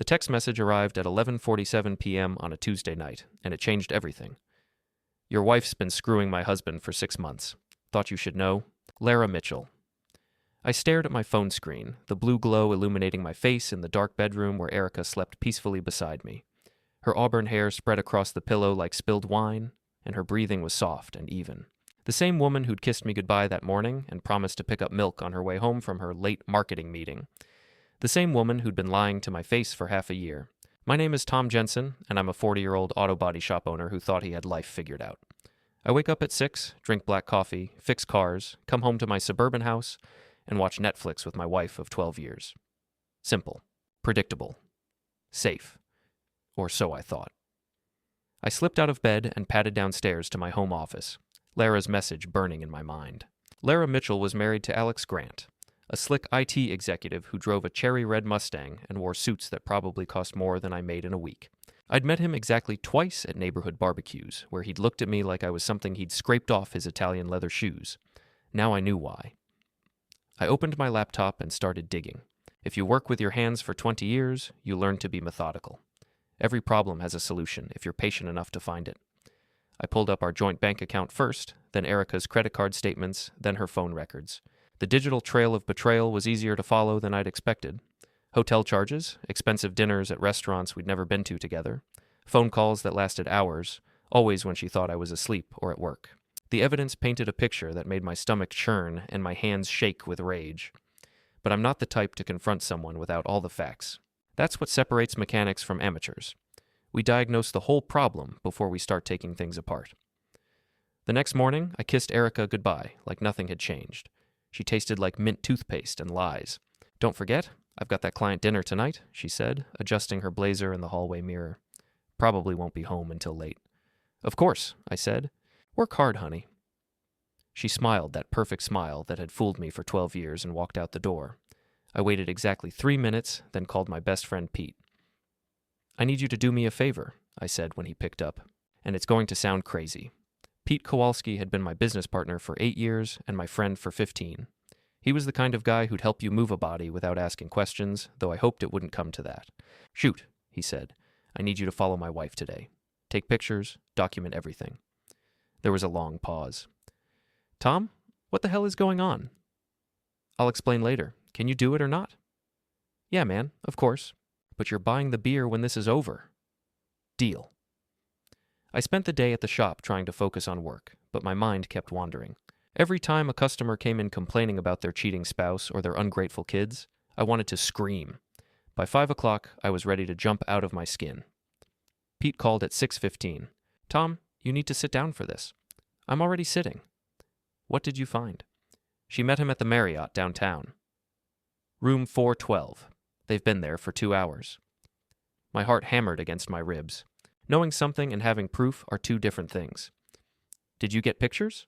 text message arrived at 11:47 p.m. on a Tuesday night, and it changed everything. Your wife's been screwing my husband for 6 months. Thought you should know. Larah Mitchell. I stared at my phone screen, the blue glow illuminating my face in the dark bedroom where Erica slept peacefully beside me. Her auburn hair spread across the pillow like spilled wine, and her breathing was soft and even. The same woman who'd kissed me goodbye that morning and promised to pick up milk on her way home from her late marketing meeting. The same woman who'd been lying to my face for half a year. My name is Tom Jensen, and I'm a 40-year-old auto body shop owner who thought he had life figured out. I wake up at 6, drink black coffee, fix cars, come home to my suburban house, and watch Netflix with my wife of 12 years. Simple. Predictable. Safe. Or so I thought. I slipped out of bed and padded downstairs to my home office, Larah's message burning in my mind. Larah Mitchell was married to Alex Grant, a slick IT executive who drove a cherry red Mustang and wore suits that probably cost more than I made in a week. I'd met him exactly twice at neighborhood barbecues, where he'd looked at me like I was something he'd scraped off his Italian leather shoes. Now I knew why. I opened my laptop and started digging. If you work with your hands for 20 years, you learn to be methodical. Every problem has a solution if you're patient enough to find it. I pulled up our joint bank account first, then Erica's credit card statements, then her phone records. The digital trail of betrayal was easier to follow than I'd expected. Hotel charges, expensive dinners at restaurants we'd never been to together, phone calls that lasted hours, always when she thought I was asleep or at work. The evidence painted a picture that made my stomach churn and my hands shake with rage. But I'm not the type to confront someone without all the facts. That's what separates mechanics from amateurs. We diagnose the whole problem before we start taking things apart. The next morning, I kissed Erica goodbye, like nothing had changed. She tasted like mint toothpaste and lies. Don't forget, I've got that client dinner tonight, she said, adjusting her blazer in the hallway mirror. Probably won't be home until late. Of course, I said. Work hard, honey. She smiled that perfect smile that had fooled me for 12 years and walked out the door. I waited exactly 3 minutes, then called my best friend Pete. I need you to do me a favor, I said when he picked up, and it's going to sound crazy. Pete Kowalski had been my business partner for 8 years and my friend for 15. He was the kind of guy who'd help you move a body without asking questions, though I hoped it wouldn't come to that. Shoot, he said. I need you to follow my wife today. Take pictures, document everything. There was a long pause. Tom, what the hell is going on? I'll explain later. Can you do it or not? Yeah, man, of course. But you're buying the beer when this is over. Deal. I spent the day at the shop trying to focus on work, but my mind kept wandering. Every time a customer came in complaining about their cheating spouse or their ungrateful kids, I wanted to scream. By 5 o'clock, I was ready to jump out of my skin. Pete called at 6:15. Tom, you need to sit down for this. I'm already sitting. What did you find? She met him at the Marriott downtown. Room 412. They've been there for 2 hours. My heart hammered against my ribs. Knowing something and having proof are two different things. Did you get pictures?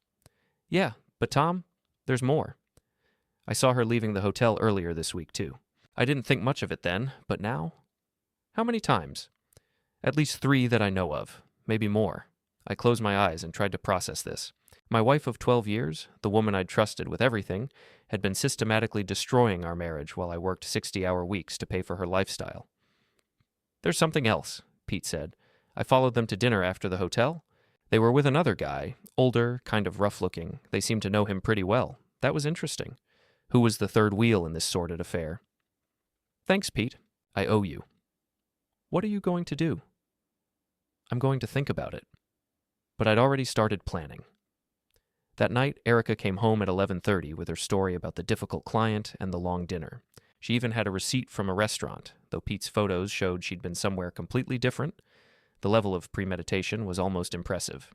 Yeah, but Tom, there's more. I saw her leaving the hotel earlier this week, too. I didn't think much of it then, but now? How many times? At least 3 that I know of, maybe more. I closed my eyes and tried to process this. My wife of 12 years, the woman I'd trusted with everything, had been systematically destroying our marriage while I worked 60-hour weeks to pay for her lifestyle. There's something else, Pete said. I followed them to dinner after the hotel. They were with another guy, older, kind of rough-looking. They seemed to know him pretty well. That was interesting. Who was the third wheel in this sordid affair? Thanks, Pete. I owe you. What are you going to do? I'm going to think about it. But I'd already started planning. That night, Erica came home at 11:30 with her story about the difficult client and the long dinner. She even had a receipt from a restaurant, though Pete's photos showed she'd been somewhere completely different. The level of premeditation was almost impressive.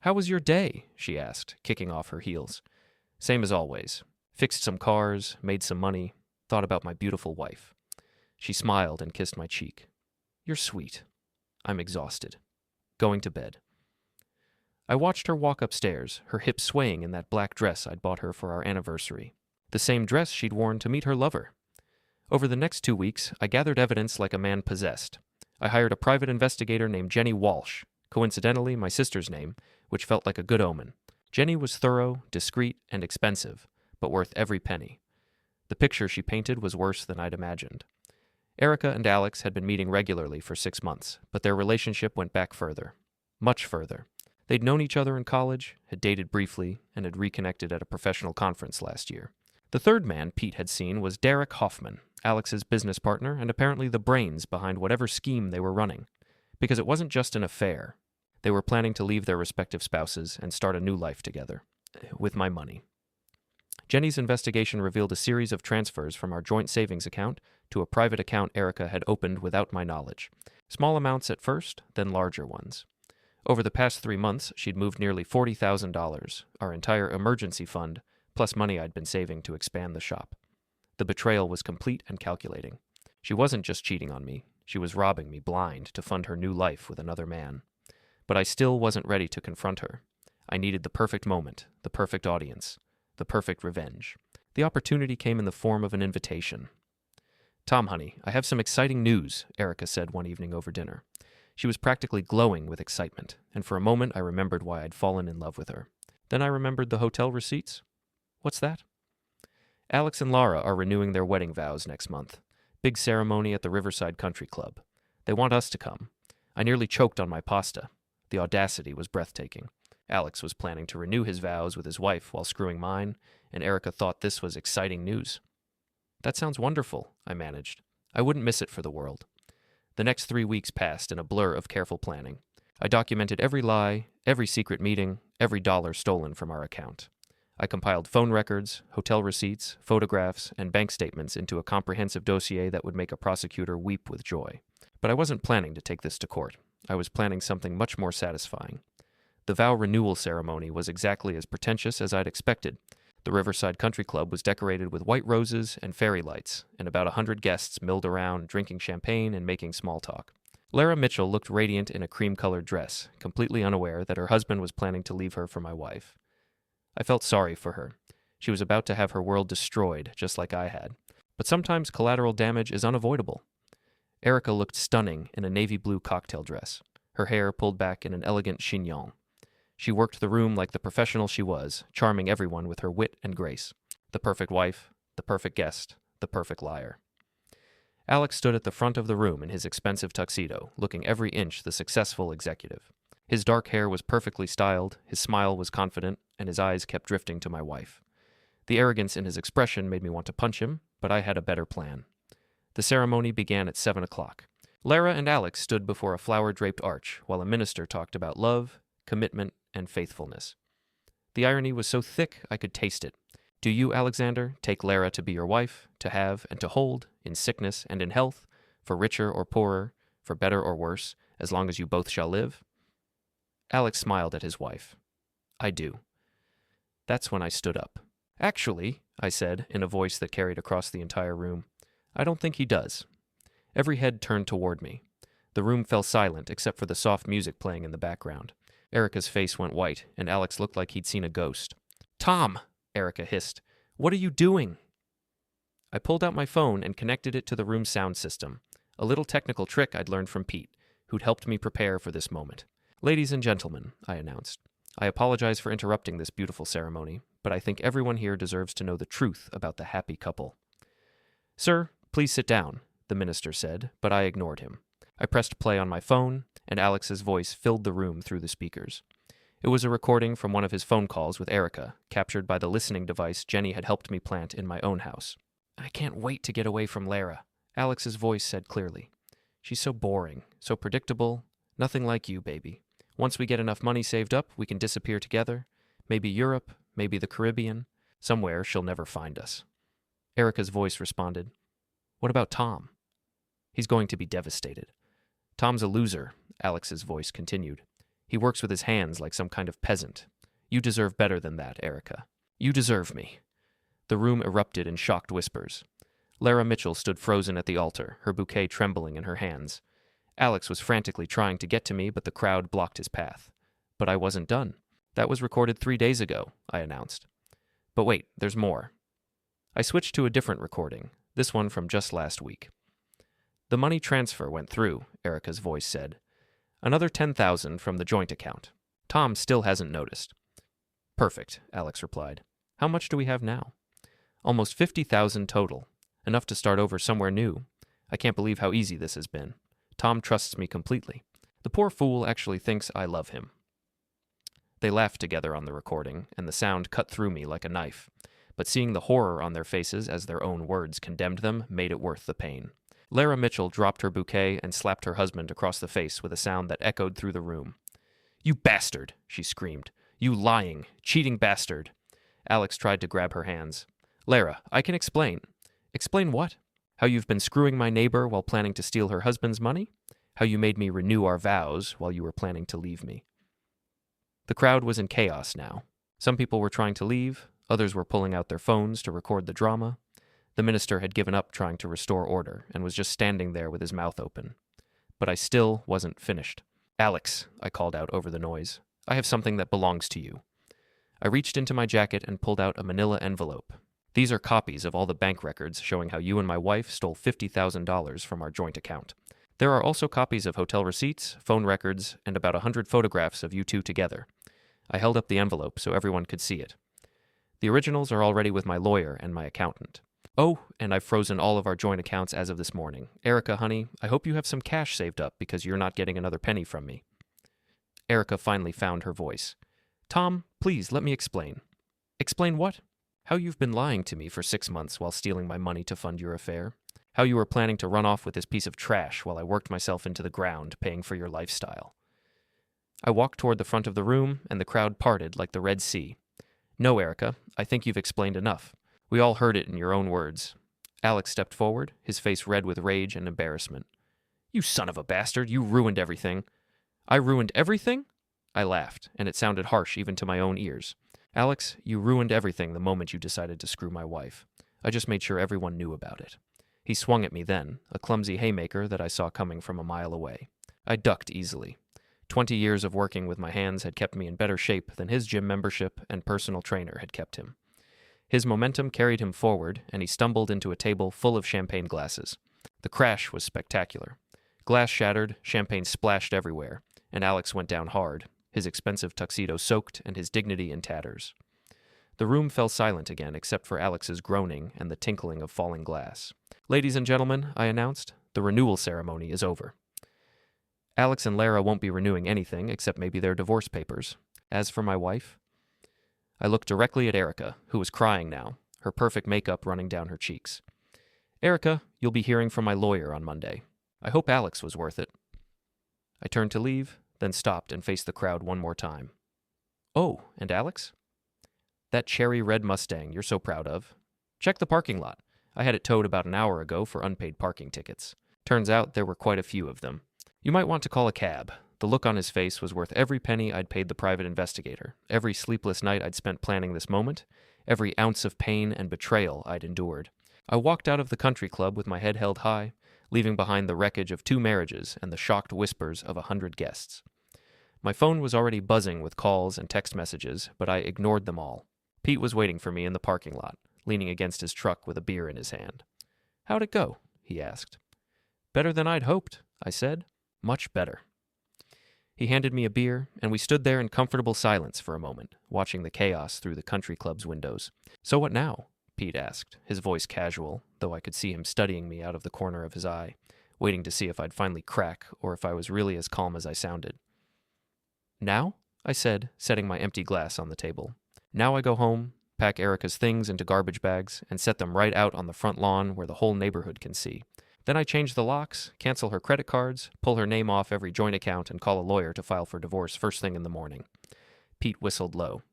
How was your day? She asked, kicking off her heels. Same as always. Fixed some cars, made some money, thought about my beautiful wife. She smiled and kissed my cheek. You're sweet. I'm exhausted. Going to bed. I watched her walk upstairs, her hips swaying in that black dress I'd bought her for our anniversary. The same dress she'd worn to meet her lover. Over the next 2 weeks, I gathered evidence like a man possessed. I hired a private investigator named Jenny Walsh, coincidentally my sister's name, which felt like a good omen. Jenny was thorough, discreet, and expensive, but worth every penny. The picture she painted was worse than I'd imagined. Erica and Alex had been meeting regularly for 6 months, but their relationship went back further. Much further. They'd known each other in college, had dated briefly, and had reconnected at a professional conference last year. The third man Pete had seen was Derek Hoffman, Alex's business partner and apparently the brains behind whatever scheme they were running. Because it wasn't just an affair. They were planning to leave their respective spouses and start a new life together. With my money. Jenny's investigation revealed a series of transfers from our joint savings account to a private account Erica had opened without my knowledge. Small amounts at first, then larger ones. Over the past 3 months, she'd moved nearly $40,000, our entire emergency fund, plus money I'd been saving to expand the shop. The betrayal was complete and calculating. She wasn't just cheating on me, she was robbing me blind to fund her new life with another man. But I still wasn't ready to confront her. I needed the perfect moment, the perfect audience, the perfect revenge. The opportunity came in the form of an invitation. "Tom, honey, I have some exciting news," Erica said one evening over dinner. She was practically glowing with excitement, and for a moment I remembered why I'd fallen in love with her. Then I remembered the hotel receipts. "What's that?" "Alex and Larah are renewing their wedding vows next month. Big ceremony at the Riverside Country Club. They want us to come. I nearly choked on my pasta. The audacity was breathtaking. Alex was planning to renew his vows with his wife while screwing mine, and Erica thought this was exciting news. "That sounds wonderful," I managed. I wouldn't miss it for the world. The next 3 weeks passed in a blur of careful planning. I documented every lie, every secret meeting, every dollar stolen from our account. I compiled phone records, hotel receipts, photographs, and bank statements into a comprehensive dossier that would make a prosecutor weep with joy. But I wasn't planning to take this to court. I was planning something much more satisfying. The vow renewal ceremony was exactly as pretentious as I'd expected. The Riverside Country Club was decorated with white roses and fairy lights, and about 100 guests milled around, drinking champagne and making small talk. Larah Mitchell looked radiant in a cream-colored dress, completely unaware that her husband was planning to leave her for my wife. I felt sorry for her. She was about to have her world destroyed, just like I had. But sometimes collateral damage is unavoidable. Erica looked stunning in a navy blue cocktail dress, her hair pulled back in an elegant chignon. She worked the room like the professional she was, charming everyone with her wit and grace. The perfect wife, the perfect guest, the perfect liar. Alex stood at the front of the room in his expensive tuxedo, looking every inch the successful executive. His dark hair was perfectly styled, his smile was confident, and his eyes kept drifting to my wife. The arrogance in his expression made me want to punch him, but I had a better plan. The ceremony began at 7 o'clock. Larah and Alex stood before a flower-draped arch, while a minister talked about love, commitment, and faithfulness. The irony was so thick I could taste it. "Do you, Alexander, take Larah to be your wife, to have and to hold, in sickness and in health, for richer or poorer, for better or worse, as long as you both shall live?" Alex smiled at his wife. "I do." That's when I stood up. "Actually," I said, in a voice that carried across the entire room, "I don't think he does." Every head turned toward me. The room fell silent except for the soft music playing in the background. Erica's face went white, and Alex looked like he'd seen a ghost. "Tom!" Erica hissed. "What are you doing?" I pulled out my phone and connected it to the room's sound system, a little technical trick I'd learned from Pete, who'd helped me prepare for this moment. "Ladies and gentlemen," I announced, "I apologize for interrupting this beautiful ceremony, but I think everyone here deserves to know the truth about the happy couple." "Sir, please sit down," the minister said, but I ignored him. I pressed play on my phone, and Alex's voice filled the room through the speakers. It was a recording from one of his phone calls with Erica, captured by the listening device Jenny had helped me plant in my own house. "I can't wait to get away from Larah," Alex's voice said clearly. "She's so boring, so predictable, nothing like you, baby. Once we get enough money saved up, we can disappear together. Maybe Europe, maybe the Caribbean. Somewhere she'll never find us." Erica's voice responded, "What about Tom?" "He's going to be devastated." "Tom's a loser," Alex's voice continued. "He works with his hands like some kind of peasant. You deserve better than that, Erica. You deserve me." The room erupted in shocked whispers. Larah Mitchell stood frozen at the altar, her bouquet trembling in her hands. Alex was frantically trying to get to me, but the crowd blocked his path. But I wasn't done. "That was recorded 3 days ago," I announced. "But wait, there's more." I switched to a different recording, this one from just last week. "The money transfer went through," Erica's voice said. "Another 10,000 from the joint account. Tom still hasn't noticed." "Perfect," Alex replied. "How much do we have now?" "Almost 50,000 total. Enough to start over somewhere new. I can't believe how easy this has been. Tom trusts me completely. The poor fool actually thinks I love him." They laughed together on the recording, and the sound cut through me like a knife. But seeing the horror on their faces as their own words condemned them made it worth the pain. Larah Mitchell dropped her bouquet and slapped her husband across the face with a sound that echoed through the room. "You bastard!" she screamed. "You lying, cheating bastard!" Alex tried to grab her hands. "Larah, I can explain." "Explain what?" "How you've been screwing my neighbor while planning to steal her husband's money? How you made me renew our vows while you were planning to leave me?" The crowd was in chaos now. Some people were trying to leave, others were pulling out their phones to record the drama. The minister had given up trying to restore order and was just standing there with his mouth open. But I still wasn't finished. "Alex," I called out over the noise, "I have something that belongs to you." I reached into my jacket and pulled out a manila envelope. "These are copies of all the bank records showing how you and my wife stole $50,000 from our joint account. There are also copies of hotel receipts, phone records, and about 100 photographs of you two together." I held up the envelope so everyone could see it. "The originals are already with my lawyer and my accountant. Oh, and I've frozen all of our joint accounts as of this morning. Erica, honey, I hope you have some cash saved up because you're not getting another penny from me." Erica finally found her voice. "Tom, please let me explain." "Explain what?" "How you've been lying to me for 6 months while stealing my money to fund your affair. How you were planning to run off with this piece of trash while I worked myself into the ground paying for your lifestyle." I walked toward the front of the room, and the crowd parted like the Red Sea. "No, Erica, I think you've explained enough. We all heard it in your own words." Alex stepped forward, his face red with rage and embarrassment. "You son of a bastard, you ruined everything." "I ruined everything?" I laughed, and it sounded harsh even to my own ears. "Alex, you ruined everything the moment you decided to screw my wife. I just made sure everyone knew about it." He swung at me then, a clumsy haymaker that I saw coming from a mile away. I ducked easily. 20 years of working with my hands had kept me in better shape than his gym membership and personal trainer had kept him. His momentum carried him forward, and he stumbled into a table full of champagne glasses. The crash was spectacular. Glass shattered, champagne splashed everywhere, and Alex went down hard, his expensive tuxedo soaked and his dignity in tatters. The room fell silent again except for Alex's groaning and the tinkling of falling glass. "Ladies and gentlemen," I announced, "the renewal ceremony is over." Alex and Larah won't be renewing anything except maybe their divorce papers. As for my wife, I looked directly at Erica, who was crying now, her perfect makeup running down her cheeks. "Erica, you'll be hearing from my lawyer on Monday. I hope Alex was worth it." I turned to leave, then stopped and faced the crowd one more time. "Oh, and Alex?" "That cherry red Mustang you're so proud of. Check the parking lot. I had it towed about an hour ago for unpaid parking tickets. Turns out there were quite a few of them. You might want to call a cab." The look on his face was worth every penny I'd paid the private investigator, every sleepless night I'd spent planning this moment, every ounce of pain and betrayal I'd endured. I walked out of the country club with my head held high, leaving behind the wreckage of 2 marriages and the shocked whispers of 100 guests. My phone was already buzzing with calls and text messages, but I ignored them all. Pete was waiting for me in the parking lot, leaning against his truck with a beer in his hand. "How'd it go?" he asked. "Better than I'd hoped," I said. "Much better." He handed me a beer, and we stood there in comfortable silence for a moment, watching the chaos through the country club's windows. "So what now?" Pete asked, his voice casual, though I could see him studying me out of the corner of his eye, waiting to see if I'd finally crack or if I was really as calm as I sounded. "Now?" I said, setting my empty glass on the table. "Now I go home, pack Erica's things into garbage bags, and set them right out on the front lawn where the whole neighborhood can see. Then I change the locks, cancel her credit cards, pull her name off every joint account, and call a lawyer to file for divorce first thing in the morning." Pete whistled low.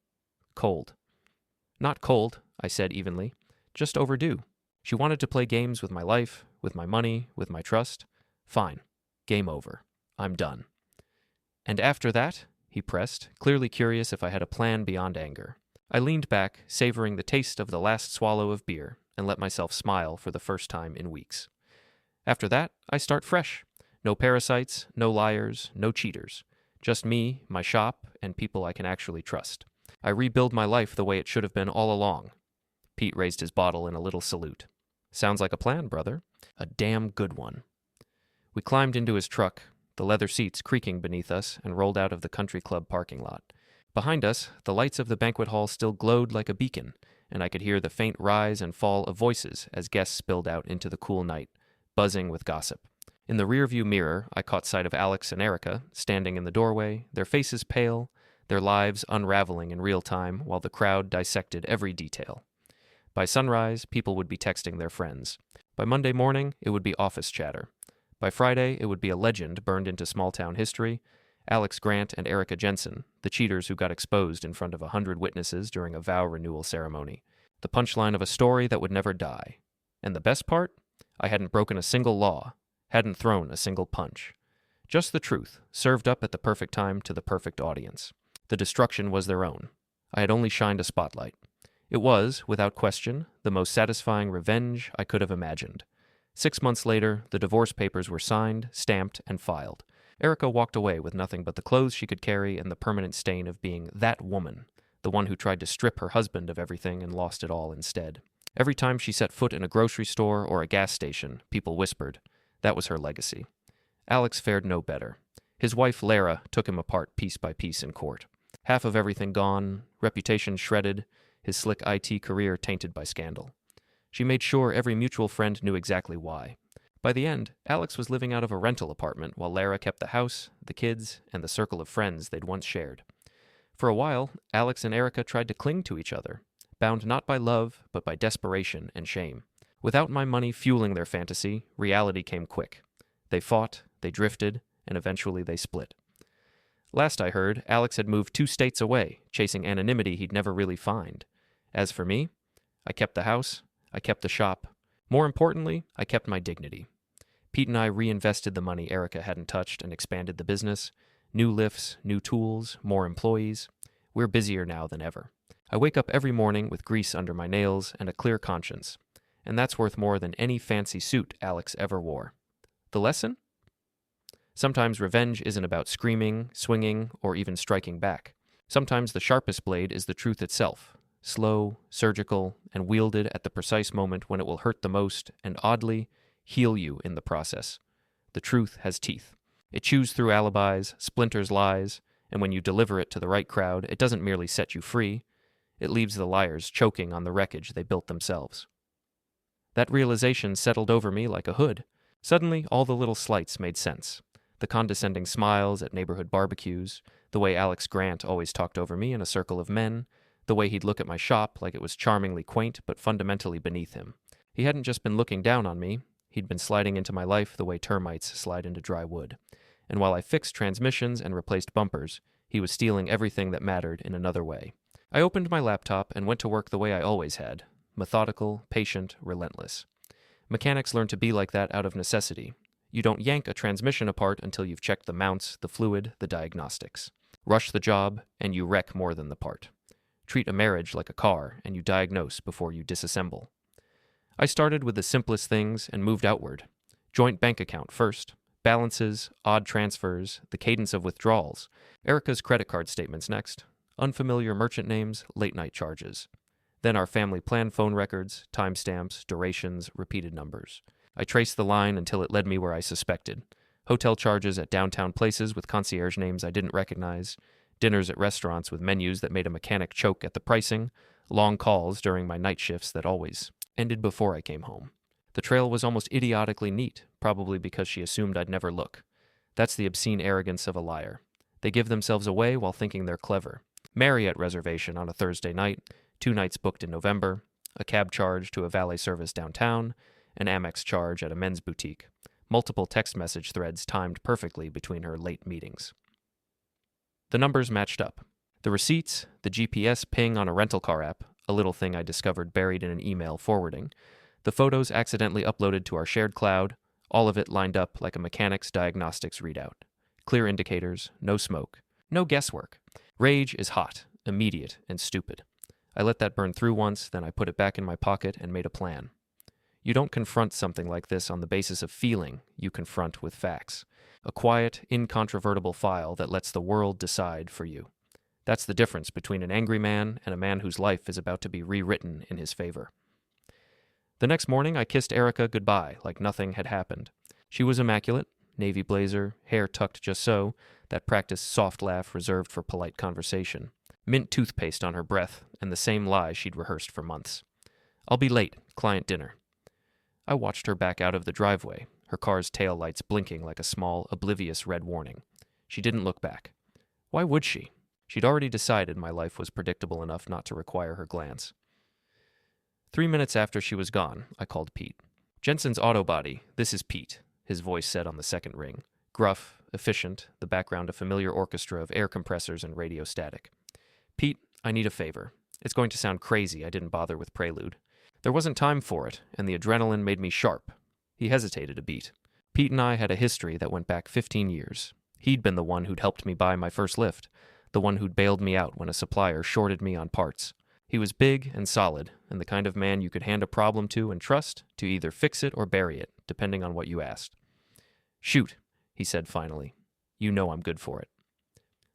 "Cold." "Not cold," I said evenly. "Just overdue. She wanted to play games with my life, with my money, with my trust. Fine. Game over. I'm done." "And after that?" he pressed, clearly curious if I had a plan beyond anger. I leaned back, savoring the taste of the last swallow of beer, and let myself smile for the first time in weeks. "After that, I start fresh. No parasites, no liars, no cheaters. Just me, my shop, and people I can actually trust. I rebuild my life the way it should have been all along." Pete raised his bottle in a little salute. "Sounds like a plan, brother. A damn good one." We climbed into his truck, the leather seats creaking beneath us, and rolled out of the country club parking lot. Behind us, the lights of the banquet hall still glowed like a beacon, and I could hear the faint rise and fall of voices as guests spilled out into the cool night, buzzing with gossip. In the rearview mirror, I caught sight of Alex and Erica standing in the doorway, their faces pale, their lives unraveling in real time while the crowd dissected every detail. By sunrise, people would be texting their friends. By Monday morning, it would be office chatter. By Friday, it would be a legend burned into small-town history, Alex Grant and Erica Jensen, the cheaters who got exposed in front of 100 witnesses during a vow renewal ceremony. The punchline of a story that would never die. And the best part? I hadn't broken a single law, hadn't thrown a single punch. Just the truth, served up at the perfect time to the perfect audience. The destruction was their own. I had only shined a spotlight. It was, without question, the most satisfying revenge I could have imagined. 6 months later, the divorce papers were signed, stamped, and filed. Erica walked away with nothing but the clothes she could carry and the permanent stain of being that woman, the one who tried to strip her husband of everything and lost it all instead. Every time she set foot in a grocery store or a gas station, people whispered. That was her legacy. Alex fared no better. His wife, Larah, took him apart piece by piece in court. Half of everything gone, reputation shredded, his slick IT career tainted by scandal. She made sure every mutual friend knew exactly why. By the end, Alex was living out of a rental apartment while Larah kept the house, the kids, and the circle of friends they'd once shared. For a while, Alex and Erica tried to cling to each other, bound not by love, but by desperation and shame. Without my money fueling their fantasy, reality came quick. They fought, they drifted, and eventually they split. Last I heard, Alex had moved 2 states away, chasing anonymity he'd never really find. As for me, I kept the house, I kept the shop. More importantly, I kept my dignity. Pete and I reinvested the money Erica hadn't touched and expanded the business. New lifts, new tools, more employees. We're busier now than ever. I wake up every morning with grease under my nails and a clear conscience. And that's worth more than any fancy suit Alex ever wore. The lesson? Sometimes revenge isn't about screaming, swinging, or even striking back. Sometimes the sharpest blade is the truth itself, slow, surgical, and wielded at the precise moment when it will hurt the most and, oddly, heal you in the process. The truth has teeth. It chews through alibis, splinters lies, and when you deliver it to the right crowd, it doesn't merely set you free. It leaves the liars choking on the wreckage they built themselves. That realization settled over me like a hood. Suddenly, all the little slights made sense. The condescending smiles at neighborhood barbecues, the way Alex Grant always talked over me in a circle of men, the way he'd look at my shop like it was charmingly quaint but fundamentally beneath him. He hadn't just been looking down on me, he'd been sliding into my life the way termites slide into dry wood. And while I fixed transmissions and replaced bumpers, he was stealing everything that mattered in another way. I opened my laptop and went to work the way I always had, methodical, patient, relentless. Mechanics learn to be like that out of necessity. You don't yank a transmission apart until you've checked the mounts, the fluid, the diagnostics. Rush the job, and you wreck more than the part. Treat a marriage like a car, and you diagnose before you disassemble. I started with the simplest things and moved outward. Joint bank account first, balances, odd transfers, the cadence of withdrawals, Erica's credit card statements next, unfamiliar merchant names, late-night charges. Then our family plan phone records, timestamps, durations, repeated numbers. I traced the line until it led me where I suspected. Hotel charges at downtown places with concierge names I didn't recognize, dinners at restaurants with menus that made a mechanic choke at the pricing, long calls during my night shifts that always ended before I came home. The trail was almost idiotically neat, probably because she assumed I'd never look. That's the obscene arrogance of a liar. They give themselves away while thinking they're clever. Marriott reservation on a Thursday night, 2 nights booked in November, a cab charge to a valet service downtown, an Amex charge at a men's boutique, multiple text message threads timed perfectly between her late meetings. The numbers matched up. The receipts, the GPS ping on a rental car app, a little thing I discovered buried in an email forwarding, the photos accidentally uploaded to our shared cloud, all of it lined up like a mechanic's diagnostics readout. Clear indicators, no smoke, no guesswork. Rage is hot, immediate, and stupid. I let that burn through once, then I put it back in my pocket and made a plan. You don't confront something like this on the basis of feeling, you confront with facts. A quiet, incontrovertible file that lets the world decide for you. That's the difference between an angry man and a man whose life is about to be rewritten in his favor. The next morning, I kissed Erica goodbye like nothing had happened. She was immaculate, navy blazer, hair tucked just so, that practiced soft laugh reserved for polite conversation. Mint toothpaste on her breath, and the same lie she'd rehearsed for months. I'll be late, client dinner. I watched her back out of the driveway, her car's tail lights blinking like a small, oblivious red warning. She didn't look back. Why would she? She'd already decided my life was predictable enough not to require her glance. 3 minutes after she was gone, I called Pete. "Jensen's auto body, this is Pete," his voice said on the second ring. Gruff, efficient, the background a familiar orchestra of air compressors and radio static. "Pete, I need a favor. It's going to sound crazy I didn't bother with Prelude. There wasn't time for it, and the adrenaline made me sharp." He hesitated a beat. Pete and I had a history that went back 15 years. He'd been the one who'd helped me buy my first lift, the one who'd bailed me out when a supplier shorted me on parts. He was big and solid, and the kind of man you could hand a problem to and trust to either fix it or bury it, depending on what you asked. "Shoot," he said finally. "You know I'm good for it.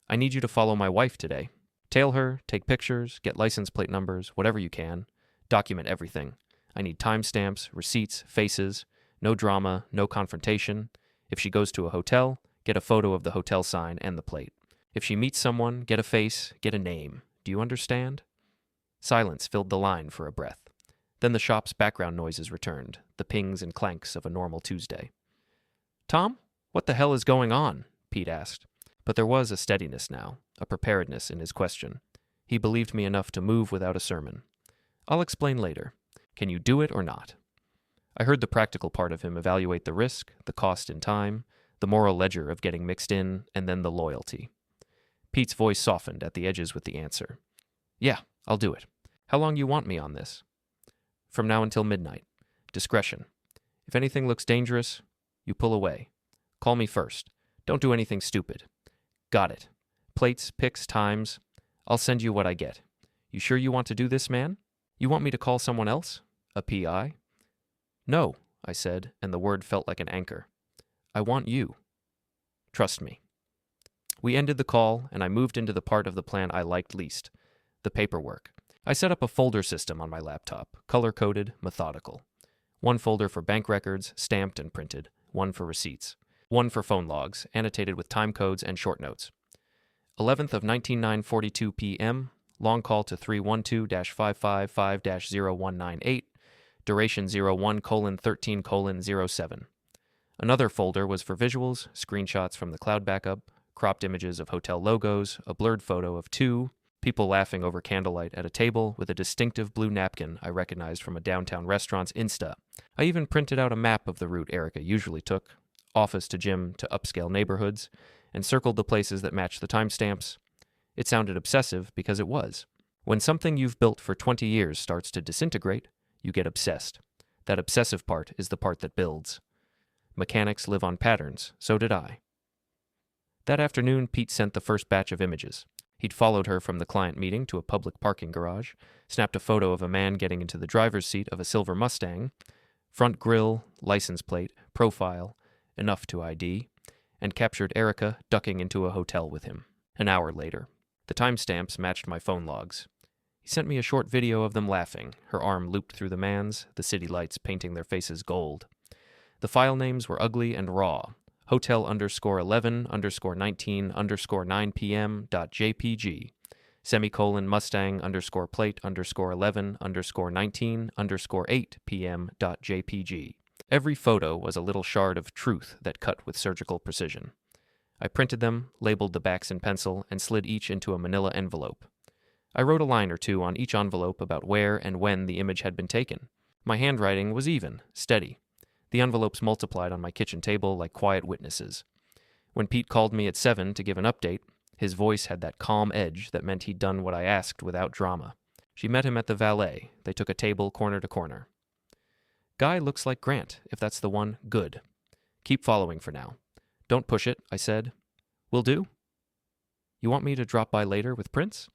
I need you to follow my wife today. Tail her, take pictures, get license plate numbers, whatever you can. Document everything. I need timestamps, receipts, faces. No drama, no confrontation. If she goes to a hotel, get a photo of the hotel sign and the plate. If she meets someone, get a face, get a name. Do you understand?" Silence filled the line for a breath. Then the shop's background noises returned, the pings and clanks of a normal Tuesday. "Tom, what the hell is going on?" Pete asked. But there was a steadiness now, a preparedness in his question. He believed me enough to move without a sermon. "I'll explain later. Can you do it or not?" I heard the practical part of him evaluate the risk, the cost in time, the moral ledger of getting mixed in, and then the loyalty. Pete's voice softened at the edges with the answer. "Yeah, I'll do it. How long you want me on this?" "From now until midnight. Discretion. If anything looks dangerous, you pull away. Call me first. Don't do anything stupid." "Got it. Plates, pics, times. I'll send you what I get. You sure you want to do this, man? You want me to call someone else? A PI?" "No," I said, and the word felt like an anchor. "I want you. Trust me." We ended the call, and I moved into the part of the plan I liked least, the paperwork. I set up a folder system on my laptop, color-coded, methodical. One folder for bank records, stamped and printed. One for receipts. One for phone logs, annotated with time codes and short notes. 11th of 19:42 p.m., long call to 312-555-0198, duration 01:13:07. Another folder was for visuals, screenshots from the cloud backup, cropped images of hotel logos, a blurred photo of two people laughing over candlelight at a table with a distinctive blue napkin I recognized from a downtown restaurant's Insta. I even printed out a map of the route Erica usually took, office to gym to upscale neighborhoods, and circled the places that matched the timestamps. It sounded obsessive because it was. When something you've built for 20 years starts to disintegrate, you get obsessed. That obsessive part is the part that builds. Mechanics live on patterns, so did I. That afternoon, Pete sent the first batch of images. He'd followed her from the client meeting to a public parking garage, snapped a photo of a man getting into the driver's seat of a silver Mustang, front grille, license plate, profile, enough to ID, and captured Erica ducking into a hotel with him. An hour later. The timestamps matched my phone logs. He sent me a short video of them laughing, her arm looped through the man's, the city lights painting their faces gold. The file names were ugly and raw. Hotel_11_19_9 p.m.jpg, Mustang_plate_11_19_8 p.m.jpg. Every photo was a little shard of truth that cut with surgical precision. I printed them, labeled the backs in pencil, and slid each into a manila envelope. I wrote a line or two on each envelope about where and when the image had been taken. My handwriting was even, steady. The envelopes multiplied on my kitchen table like quiet witnesses. When Pete called me at 7 to give an update, his voice had that calm edge that meant he'd done what I asked without drama. She met him at the valet. They took a table corner to corner. "Guy looks like Grant. If that's the one, good. Keep following for now. Don't push it," I said. "Will do?" "You want me to drop by later with Prince?"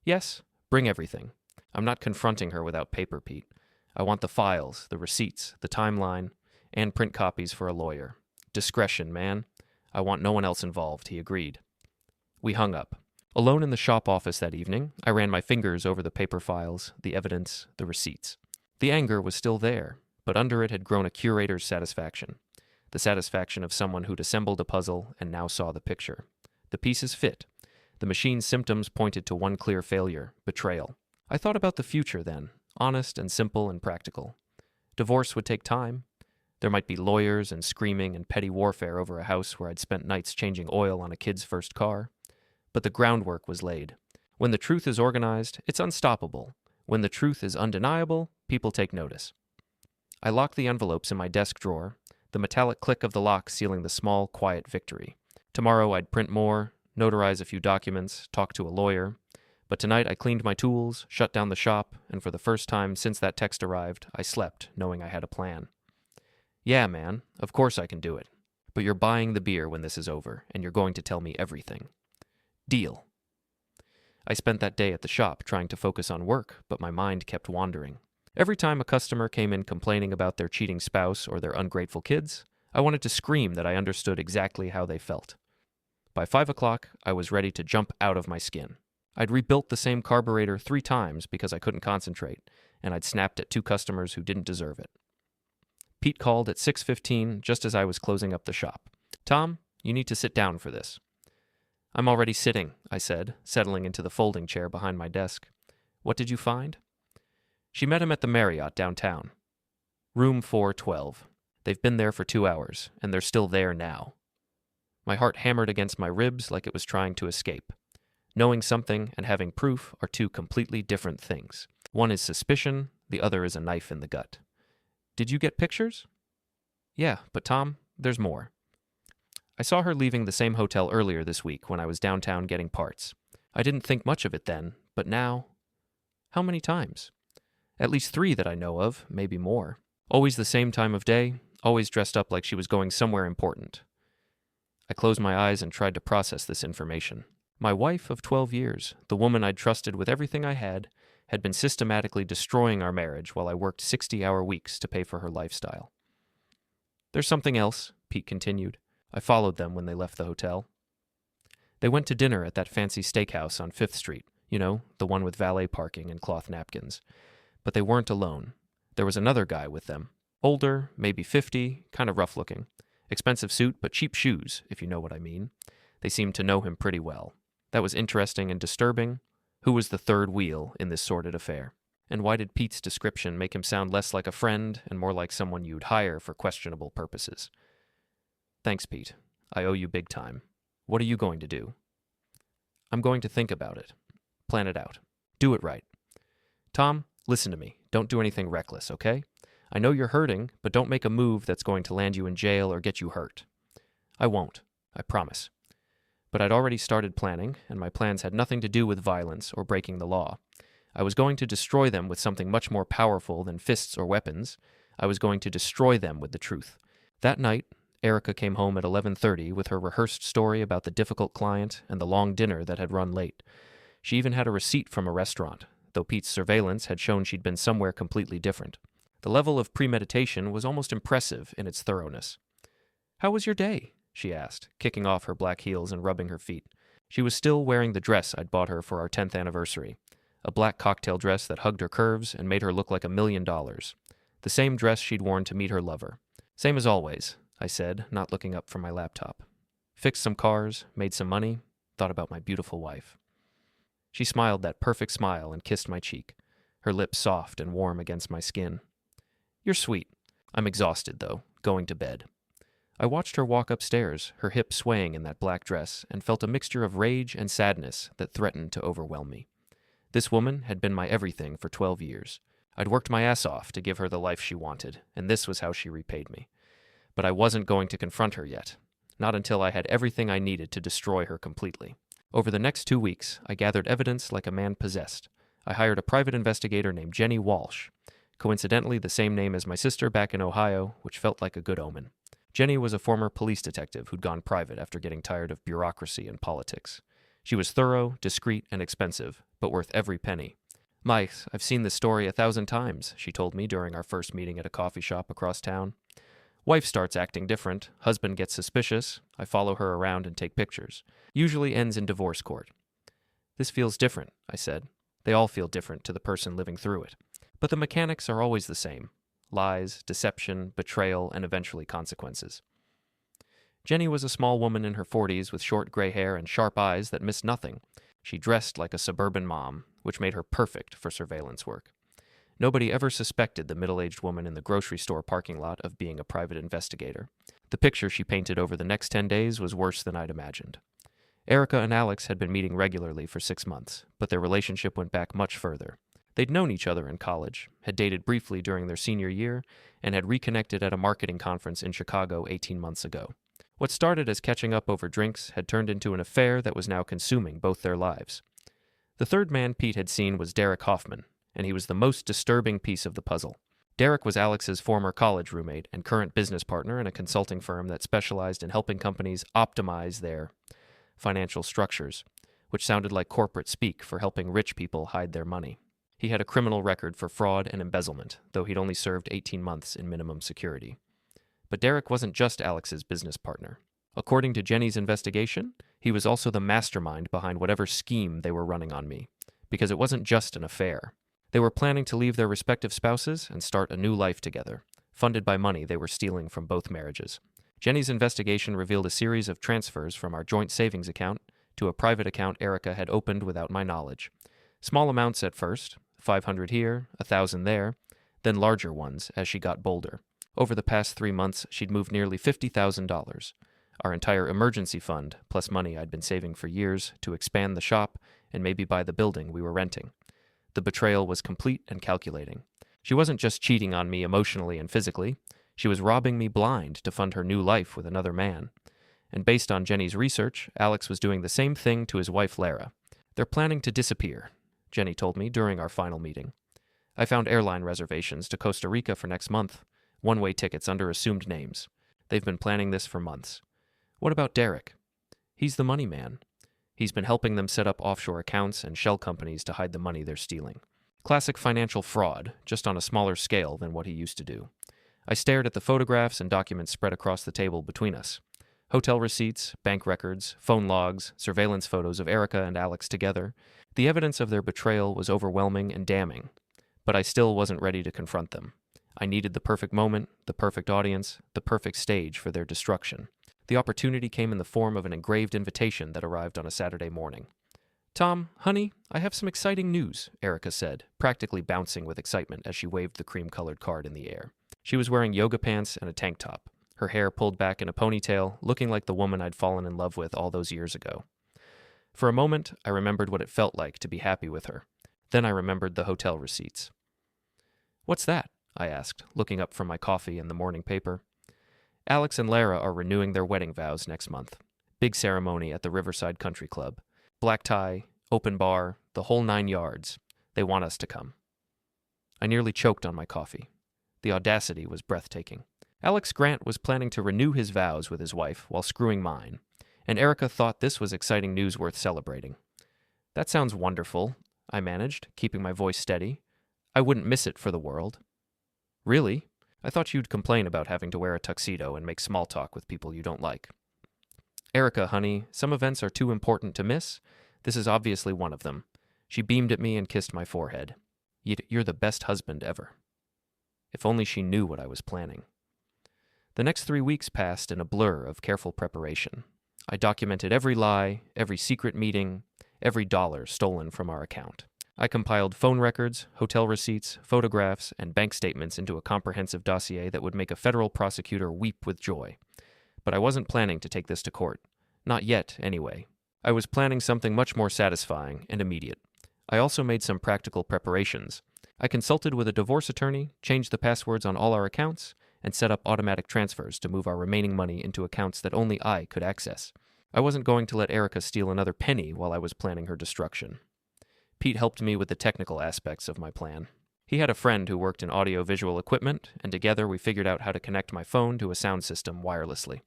"Yes. Bring everything. I'm not confronting her without paper, Pete. I want the files, the receipts, the timeline, and print copies for a lawyer. Discretion, man. I want no one else involved," he agreed. We hung up. Alone in the shop office that evening, I ran my fingers over the paper files, the evidence, the receipts. The anger was still there, but under it had grown a curator's satisfaction. The satisfaction of someone who'd assembled a puzzle and now saw the picture. The pieces fit. The machine's symptoms pointed to one clear failure: betrayal. I thought about the future then, honest and simple and practical. Divorce would take time. There might be lawyers and screaming and petty warfare over a house where I'd spent nights changing oil on a kid's first car. But the groundwork was laid. When the truth is organized, it's unstoppable. When the truth is undeniable, people take notice. I locked the envelopes in my desk drawer, the metallic click of the lock sealing the small, quiet victory. Tomorrow I'd print more, notarize a few documents, talk to a lawyer. But tonight I cleaned my tools, shut down the shop, and for the first time since that text arrived, I slept, knowing I had a plan. Yeah, man, of course I can do it. But you're buying the beer when this is over, and you're going to tell me everything. Deal. I spent that day at the shop trying to focus on work, but my mind kept wandering. Every time a customer came in complaining about their cheating spouse or their ungrateful kids, I wanted to scream that I understood exactly how they felt. By 5 o'clock, I was ready to jump out of my skin. I'd rebuilt the same carburetor 3 times because I couldn't concentrate, and I'd snapped at 2 customers who didn't deserve it. Pete called at 6:15 just as I was closing up the shop. Tom, you need to sit down for this. I'm already sitting, I said, settling into the folding chair behind my desk. What did you find? She met him at the Marriott downtown. Room 412. They've been there for 2 hours, and they're still there now. My heart hammered against my ribs like it was trying to escape. Knowing something and having proof are 2 completely different things. One is suspicion, the other is a knife in the gut. Did you get pictures? Yeah, but Tom, there's more. I saw her leaving the same hotel earlier this week when I was downtown getting parts. I didn't think much of it then, but now... How many times? At least 3 that I know of, maybe more. Always the same time of day, always dressed up like she was going somewhere important. I closed my eyes and tried to process this information. My wife of 12 years, the woman I'd trusted with everything I had been systematically destroying our marriage while I worked 60-hour weeks to pay for her lifestyle. There's something else, Pete continued. I followed them when they left the hotel. They went to dinner at that fancy steakhouse on 5th Street, you know, the one with valet parking and cloth napkins. But they weren't alone. There was another guy with them. Older, maybe 50, kind of rough-looking. Expensive suit, but cheap shoes, if you know what I mean. They seemed to know him pretty well. That was interesting and disturbing. Who was the third wheel in this sordid affair? And why did Pete's description make him sound less like a friend and more like someone you'd hire for questionable purposes? Thanks, Pete. I owe you big time. What are you going to do? I'm going to think about it. Plan it out. Do it right. Tom, listen to me. Don't do anything reckless, okay? I know you're hurting, but don't make a move that's going to land you in jail or get you hurt. I won't. I promise. But I'd already started planning, and my plans had nothing to do with violence or breaking the law. I was going to destroy them with something much more powerful than fists or weapons. I was going to destroy them with the truth. That night, Erica came home at 11:30 with her rehearsed story about the difficult client and the long dinner that had run late. She even had a receipt from a restaurant, though Pete's surveillance had shown she'd been somewhere completely different. The level of premeditation was almost impressive in its thoroughness. How was your day? She asked, kicking off her black heels and rubbing her feet. She was still wearing the dress I'd bought her for our 10th anniversary, a black cocktail dress that hugged her curves and made her look like $1 million. The same dress she'd worn to meet her lover. Same as always, I said, not looking up from my laptop. Fixed some cars, made some money, thought about my beautiful wife. She smiled that perfect smile and kissed my cheek, her lips soft and warm against my skin. You're sweet. I'm exhausted, though, going to bed. I watched her walk upstairs, her hips swaying in that black dress, and felt a mixture of rage and sadness that threatened to overwhelm me. This woman had been my everything for 12 years. I'd worked my ass off to give her the life she wanted, and this was how she repaid me. But I wasn't going to confront her yet, not until I had everything I needed to destroy her completely. Over the next 2 weeks, I gathered evidence like a man possessed. I hired a private investigator named Jenny Walsh, coincidentally the same name as my sister back in Ohio, which felt like a good omen. Jenny was a former police detective who'd gone private after getting tired of bureaucracy and politics. She was thorough, discreet, and expensive, but worth every penny. Mike, I've seen this story 1,000 times, she told me during our first meeting at a coffee shop across town. Wife starts acting different, husband gets suspicious, I follow her around and take pictures. Usually ends in divorce court. This feels different, I said. They all feel different to the person living through it. But the mechanics are always the same. Lies, deception, betrayal, and eventually consequences. Jenny was a small woman in her 40s with short gray hair and sharp eyes that missed nothing. She dressed like a suburban mom, which made her perfect for surveillance work. Nobody ever suspected the middle-aged woman in the grocery store parking lot of being a private investigator. The picture she painted over the next 10 days was worse than I'd imagined. Erica and Alex had been meeting regularly for 6 months, but their relationship went back much further. They'd known each other in college, had dated briefly during their senior year, and had reconnected at a marketing conference in Chicago 18 months ago. What started as catching up over drinks had turned into an affair that was now consuming both their lives. The third man Pete had seen was Derek Hoffman, and he was the most disturbing piece of the puzzle. Derek was Alex's former college roommate and current business partner in a consulting firm that specialized in helping companies optimize their financial structures, which sounded like corporate speak for helping rich people hide their money. He had a criminal record for fraud and embezzlement, though he'd only served 18 months in minimum security. But Derek wasn't just Alex's business partner. According to Jenny's investigation, he was also the mastermind behind whatever scheme they were running on me, because it wasn't just an affair. They were planning to leave their respective spouses and start a new life together, funded by money they were stealing from both marriages. Jenny's investigation revealed a series of transfers from our joint savings account to a private account Erica had opened without my knowledge. Small amounts at first, $500 here, $1,000 there, then larger ones as she got bolder. Over the past 3 months, she'd moved nearly $50,000, our entire emergency fund, plus money I'd been saving for years to expand the shop and maybe buy the building we were renting. The betrayal was complete and calculating. She wasn't just cheating on me emotionally and physically. She was robbing me blind to fund her new life with another man. And based on Jenny's research, Alex was doing the same thing to his wife, Larah. They're planning to disappear, Jenny told me during our final meeting. I found airline reservations to Costa Rica for next month, one-way tickets under assumed names. They've been planning this for months. What about Derek? He's the money man. He's been helping them set up offshore accounts and shell companies to hide the money they're stealing. Classic financial fraud, just on a smaller scale than what he used to do. I stared at the photographs and documents spread across the table between us. Hotel receipts, bank records, phone logs, surveillance photos of Erica and Alex together. The evidence of their betrayal was overwhelming and damning, but I still wasn't ready to confront them. I needed the perfect moment, the perfect audience, the perfect stage for their destruction. The opportunity came in the form of an engraved invitation that arrived on a Saturday morning. "Tom, honey, I have some exciting news," Erica said, practically bouncing with excitement as she waved the cream-colored card in the air. She was wearing yoga pants and a tank top, her hair pulled back in a ponytail, looking like the woman I'd fallen in love with all those years ago. For a moment, I remembered what it felt like to be happy with her. Then I remembered the hotel receipts. "What's that?" I asked, looking up from my coffee and the morning paper. "Alex and Larah are renewing their wedding vows next month. Big ceremony at the Riverside Country Club. Black tie, open bar, the whole 9 yards. They want us to come." I nearly choked on my coffee. The audacity was breathtaking. Alex Grant was planning to renew his vows with his wife while screwing mine, and Erica thought this was exciting news worth celebrating. "That sounds wonderful," I managed, keeping my voice steady. "I wouldn't miss it for the world." "Really? I thought you'd complain about having to wear a tuxedo and make small talk with people you don't like." "Erica, honey, some events are too important to miss. This is obviously one of them." She beamed at me and kissed my forehead. "You're the best husband ever." If only she knew what I was planning. The next 3 weeks passed in a blur of careful preparation. I documented every lie, every secret meeting, every dollar stolen from our account. I compiled phone records, hotel receipts, photographs, and bank statements into a comprehensive dossier that would make a federal prosecutor weep with joy. But I wasn't planning to take this to court. Not yet, anyway. I was planning something much more satisfying and immediate. I also made some practical preparations. I consulted with a divorce attorney, changed the passwords on all our accounts, and set up automatic transfers to move our remaining money into accounts that only I could access. I wasn't going to let Erica steal another penny while I was planning her destruction. Pete helped me with the technical aspects of my plan. He had a friend who worked in audio-visual equipment, and together we figured out how to connect my phone to a sound system wirelessly.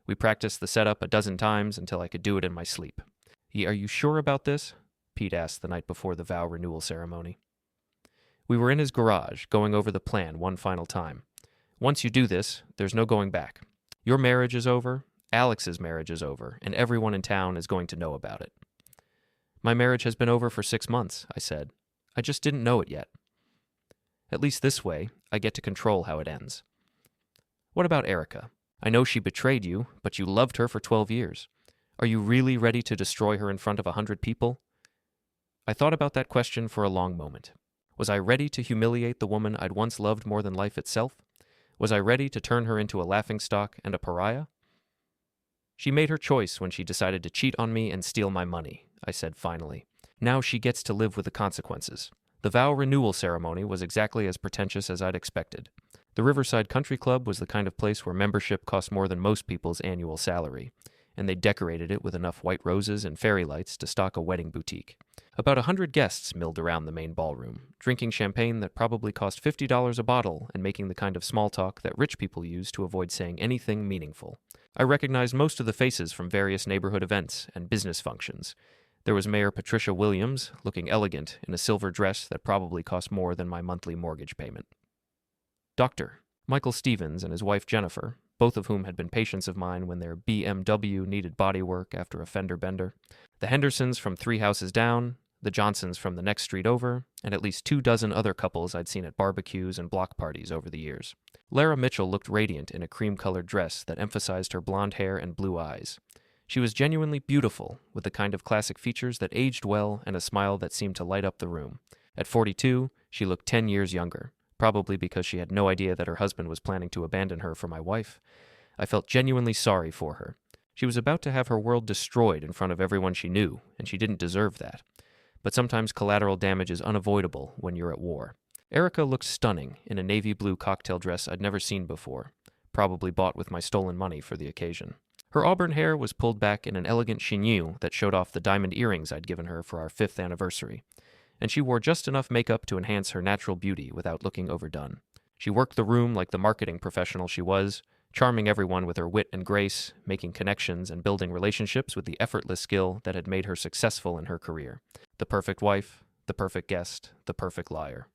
We practiced the setup a dozen times until I could do it in my sleep. "Are you sure about this?" Pete asked the night before the vow renewal ceremony. We were in his garage, going over the plan one final time. "Once you do this, there's no going back. Your marriage is over, Alex's marriage is over, and everyone in town is going to know about it." "My marriage has been over for 6 months," I said. "I just didn't know it yet." "At least this way, I get to control how it ends." "What about Erica? I know she betrayed you, but you loved her for 12 years. Are you really ready to destroy her in front of 100 people?" I thought about that question for a long moment. Was I ready to humiliate the woman I'd once loved more than life itself? Was I ready to turn her into a laughingstock and a pariah? She made her choice when she decided to cheat on me and steal my money, I said finally. Now she gets to live with the consequences. The vow renewal ceremony was exactly as pretentious as I'd expected. The Riverside Country Club was the kind of place where membership cost more than most people's annual salary, and they decorated it with enough white roses and fairy lights to stock a wedding boutique. About 100 guests milled around the main ballroom, drinking champagne that probably cost $50 a bottle and making the kind of small talk that rich people use to avoid saying anything meaningful. I recognized most of the faces from various neighborhood events and business functions. There was Mayor Patricia Williams, looking elegant in a silver dress that probably cost more than my monthly mortgage payment. Dr. Michael Stevens and his wife Jennifer, both of whom had been patients of mine when their BMW needed bodywork after a fender bender. The Hendersons from 3 houses down, the Johnsons from the next street over, and at least 24 other couples I'd seen at barbecues and block parties over the years. Larah Mitchell looked radiant in a cream-colored dress that emphasized her blonde hair and blue eyes. She was genuinely beautiful, with the kind of classic features that aged well and a smile that seemed to light up the room. At 42, she looked 10 years younger, probably because she had no idea that her husband was planning to abandon her for my wife. I felt genuinely sorry for her. She was about to have her world destroyed in front of everyone she knew, and she didn't deserve that. But sometimes collateral damage is unavoidable when you're at war. Erica looked stunning in a navy blue cocktail dress I'd never seen before, probably bought with my stolen money for the occasion. Her auburn hair was pulled back in an elegant chignon that showed off the diamond earrings I'd given her for our 5th anniversary, and she wore just enough makeup to enhance her natural beauty without looking overdone. She worked the room like the marketing professional she was, charming everyone with her wit and grace, making connections and building relationships with the effortless skill that had made her successful in her career. The perfect wife, the perfect guest, the perfect liar.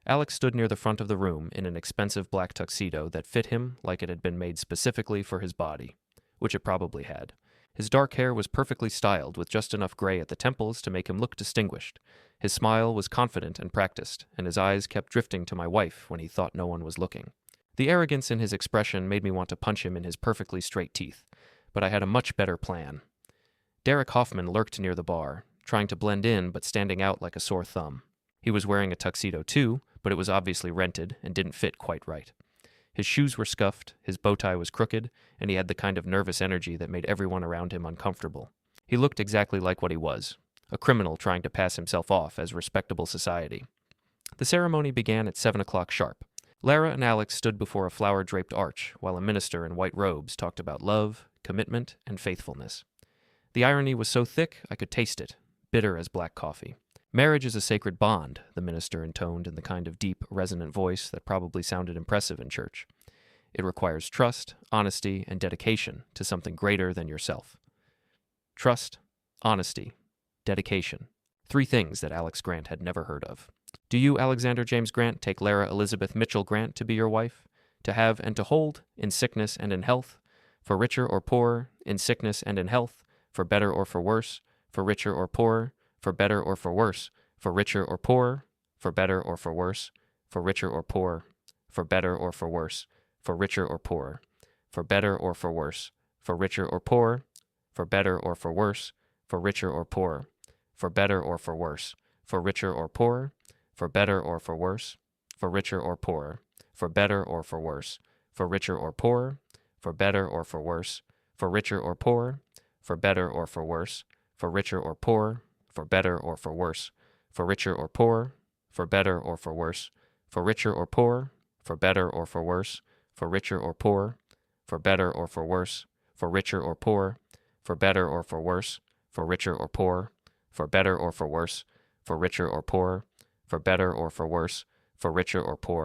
Alex stood near the front of the room in an expensive black tuxedo that fit him like it had been made specifically for his body, which it probably had. His dark hair was perfectly styled with just enough gray at the temples to make him look distinguished. His smile was confident and practiced, and his eyes kept drifting to my wife when he thought no one was looking. The arrogance in his expression made me want to punch him in his perfectly straight teeth, but I had a much better plan. Derek Hoffman lurked near the bar, trying to blend in but standing out like a sore thumb. He was wearing a tuxedo too, but it was obviously rented and didn't fit quite right. His shoes were scuffed, his bow tie was crooked, and he had the kind of nervous energy that made everyone around him uncomfortable. He looked exactly like what he was, a criminal trying to pass himself off as respectable society. The ceremony began at 7 o'clock sharp. Larah and Alex stood before a flower-draped arch, while a minister in white robes talked about love, commitment, and faithfulness. The irony was so thick I could taste it, bitter as black coffee. Marriage is a sacred bond, the minister intoned in the kind of deep, resonant voice that probably sounded impressive in church. It requires trust, honesty, and dedication to something greater than yourself. Trust, honesty, dedication. 3 things that Alex Grant had never heard of. Do you, Alexander James Grant, take Larah Elizabeth Mitchell Grant to be your wife, to have and to hold, in sickness and in health, for richer or poorer, in sickness and in health, for better or for worse, for richer or poorer, for better or for worse, for richer or poorer, for better or for worse, for richer or poorer, for better or for worse, for richer or poorer, for better or for worse, for richer or poorer, for better or for worse, for richer or poorer, for better or for worse, for richer or poorer, for better or for worse, for richer or poorer, for better or for worse, for richer or poorer, for better or for worse, for richer or poorer, for better or for worse, for richer or poorer, for better or for worse, for richer or poorer, for better or for worse, for richer or poorer, for better or for worse, for richer or poorer, for better or for worse, for richer or poorer, for better or for worse, for richer or poorer, for better or for worse, for richer or poorer, for better or for worse, for richer or poorer,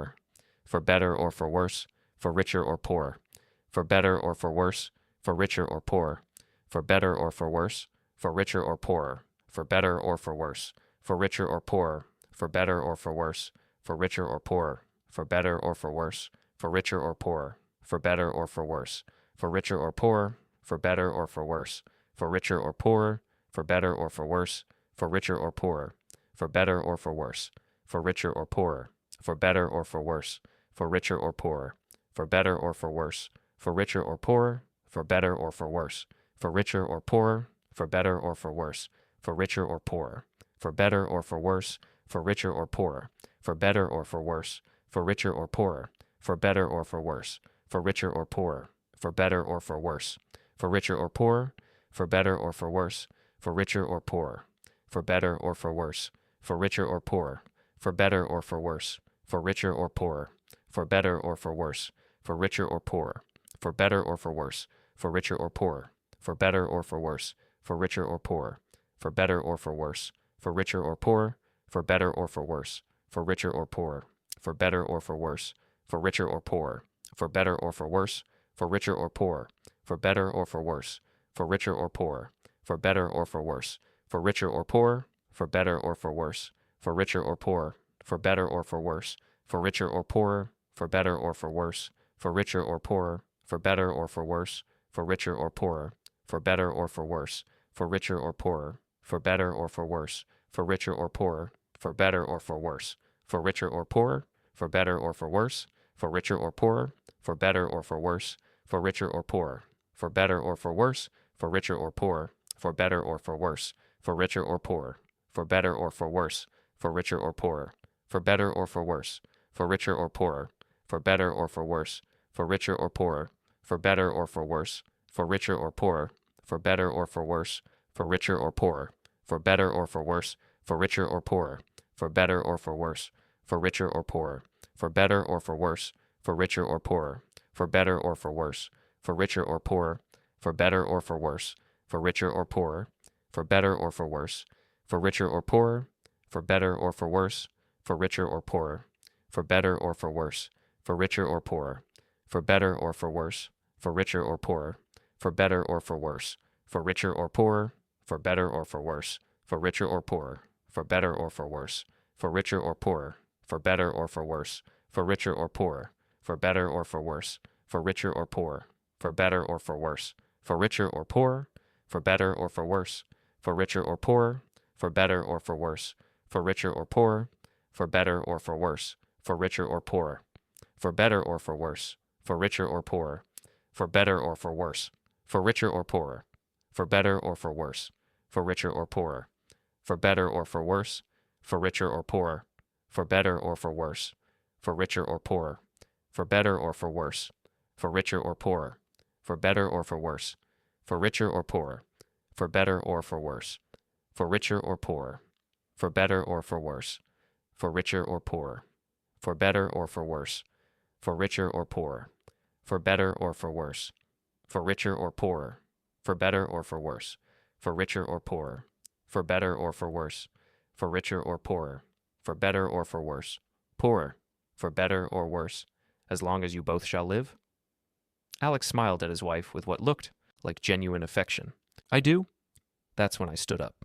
for better or for worse, for richer or poorer, for better or for worse, for richer or poorer, for better or for worse, for richer or poorer, for better or for worse, for richer or poorer, for better or for worse, for richer or poorer, for better or for worse, for richer or poorer, for better or for worse, for richer or poorer, for better or for worse, for richer or poorer, for better or for worse, for richer or poorer, for better or for worse, for richer or poorer, for better or for worse, for richer or poorer, for better or for worse, for richer or poorer, for better or for worse, for richer or poorer, for better or for worse, for richer or poorer, for better or for worse, for richer or poorer, for better or for worse, for richer or poorer, for better or for worse, for richer or poorer, for better or for worse, for richer or poorer, for better or for worse, for richer or poorer, for better or for worse, for richer or poorer, for better or for worse, for richer or poorer, for better or for worse, for richer or poorer, for better or for worse, for richer or poorer, for better or for worse, for richer or poorer, for better or for worse, for richer or poorer, for better or for worse, for richer or poorer, for better or for worse, for richer or poorer, for better or for worse, for richer or poorer, for better or for worse, for richer or poorer, for better or for worse, for richer or poorer, for better or for worse, for richer or poorer, for better or for worse, for richer or poorer, for better or for worse, for richer or poorer, for better or for worse, for richer or poorer, for better or for worse, for richer or poorer, for better or for worse, for richer or poorer, for better or for worse, for richer or poorer, for better or for worse, for richer or poorer, for better or for worse, for richer or poorer, for better or for worse, for richer or poorer, for better or for worse, for richer or poorer, for better or for worse, for richer or poorer, for better or for worse, for richer or poorer, for better or for worse, for richer or poorer, for better or for worse, for richer or poorer, for better or for worse, for richer or poorer, for better or for worse, for richer or poorer, for better or for worse, for richer or poorer, for better or for worse, for richer or poorer, for better or for worse, for richer or poorer, for better or for worse, for richer or poorer, for better or for worse, for richer or poorer, for better or for worse, for richer or poorer, for better or for worse, for richer or poorer, for better or for worse, for richer or poorer, for better or for worse, for richer or poorer, for better or for worse, for richer or poorer, for better or for worse, for richer or poorer, for better or for worse, for richer or poorer, for better or for worse, for richer or poorer, for better or for worse, for richer or poorer, for better or for worse, for richer or poorer, for better or for worse, for richer or poorer, for better or for worse, for richer or poorer, for better or for worse, for richer or poorer, for better or for worse, for richer or poorer, for better or for worse, for richer or poorer, for better or for worse, for richer or poorer, for better or for worse, for richer or poorer, for better or for worse, for richer or poorer, for better or for worse, for richer or poorer, for better or for worse, for richer or poorer, for better or for worse, for richer or poorer, for better or for worse, for richer or poorer, for better or for worse, for richer or poorer, for better or for worse, for richer or poorer, for better or for worse, for richer or poorer, for better or for worse, poorer, for better or worse, as long as you both shall live? Alex smiled at his wife with what looked like genuine affection. I do. That's when I stood up.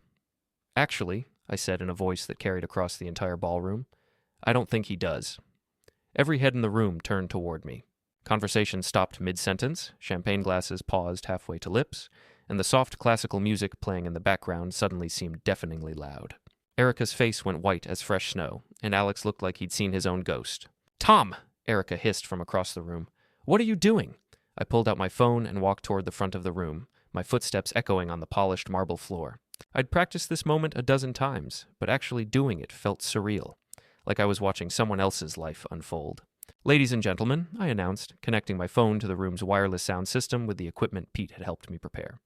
Actually, I said in a voice that carried across the entire ballroom, I don't think he does. Every head in the room turned toward me. Conversation stopped mid-sentence, champagne glasses paused halfway to lips, and the soft classical music playing in the background suddenly seemed deafeningly loud. Erica's face went white as fresh snow, and Alex looked like he'd seen his own ghost. Tom! Erica hissed from across the room. What are you doing? I pulled out my phone and walked toward the front of the room, my footsteps echoing on the polished marble floor. I'd practiced this moment a dozen times, but actually doing it felt surreal, like I was watching someone else's life unfold. Ladies and gentlemen, I announced, connecting my phone to the room's wireless sound system with the equipment Pete had helped me prepare.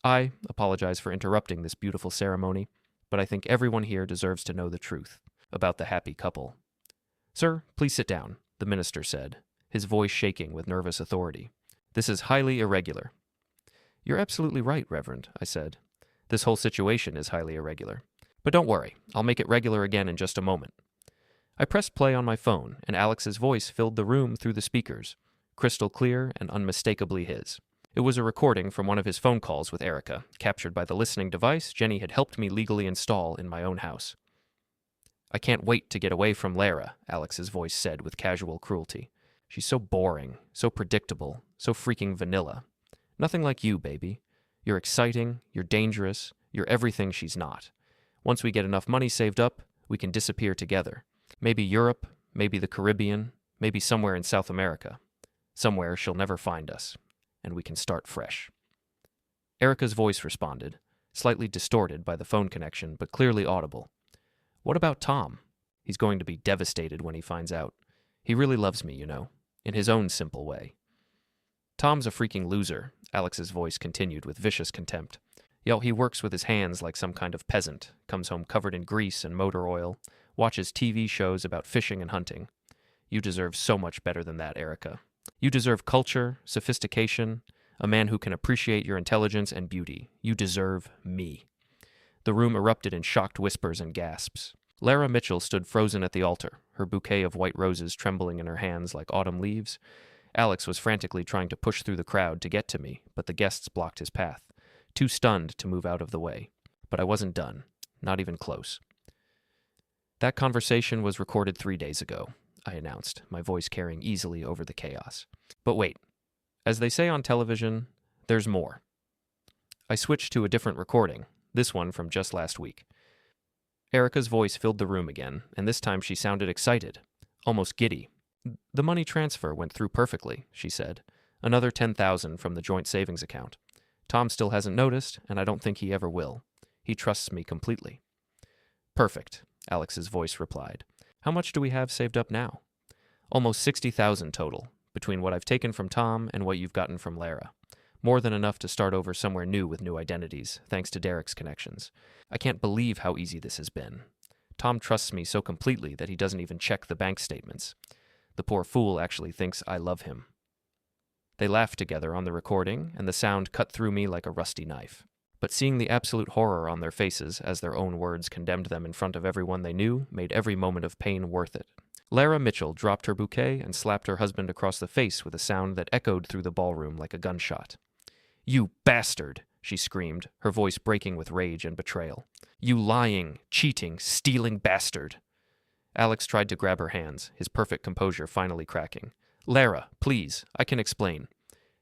I apologize for interrupting this beautiful ceremony, but I think everyone here deserves to know the truth about the happy couple. Sir, please sit down, the minister said, his voice shaking with nervous authority. This is highly irregular. You're absolutely right, Reverend, I said. This whole situation is highly irregular. But don't worry, I'll make it regular again in just a moment. I pressed play on my phone, and Alex's voice filled the room through the speakers, crystal clear and unmistakably his. It was a recording from one of his phone calls with Erica, captured by the listening device Jenny had helped me legally install in my own house. I can't wait to get away from Larah, Alex's voice said with casual cruelty. She's so boring, so predictable, so freaking vanilla. Nothing like you, baby. You're exciting, you're dangerous, you're everything she's not. Once we get enough money saved up, we can disappear together. Maybe Europe, maybe the Caribbean, maybe somewhere in South America. Somewhere she'll never find us, and we can start fresh. Erica's voice responded, slightly distorted by the phone connection, but clearly audible. What about Tom? He's going to be devastated when he finds out. He really loves me, in his own simple way. Tom's a freaking loser, Alex's voice continued with vicious contempt. He works with his hands like some kind of peasant, comes home covered in grease and motor oil, watches TV shows about fishing and hunting. You deserve so much better than that, Erica. You deserve culture, sophistication, a man who can appreciate your intelligence and beauty. You deserve me. The room erupted in shocked whispers and gasps. Larah Mitchell stood frozen at the altar, her bouquet of white roses trembling in her hands like autumn leaves. Alex was frantically trying to push through the crowd to get to me, but the guests blocked his path, too stunned to move out of the way. But I wasn't done, not even close. That conversation was recorded 3 days ago, I announced, my voice carrying easily over the chaos. But wait, as they say on television, there's more. I switched to a different recording, this one from just last week. Erica's voice filled the room again, and this time she sounded excited, almost giddy. The money transfer went through perfectly, she said. Another $10,000 from the joint savings account. Tom still hasn't noticed, and I don't think he ever will. He trusts me completely. Perfect, Alex's voice replied. How much do we have saved up now? Almost $60,000 total, between what I've taken from Tom and what you've gotten from Larah. More than enough to start over somewhere new with new identities, thanks to Derek's connections. I can't believe how easy this has been. Tom trusts me so completely that he doesn't even check the bank statements. The poor fool actually thinks I love him. They laughed together on the recording, and the sound cut through me like a rusty knife. But seeing the absolute horror on their faces as their own words condemned them in front of everyone they knew made every moment of pain worth it. Larah Mitchell dropped her bouquet and slapped her husband across the face with a sound that echoed through the ballroom like a gunshot. "You bastard!" she screamed, her voice breaking with rage and betrayal. "You lying, cheating, stealing bastard!" Alex tried to grab her hands, his perfect composure finally cracking. "Larah, please, I can explain."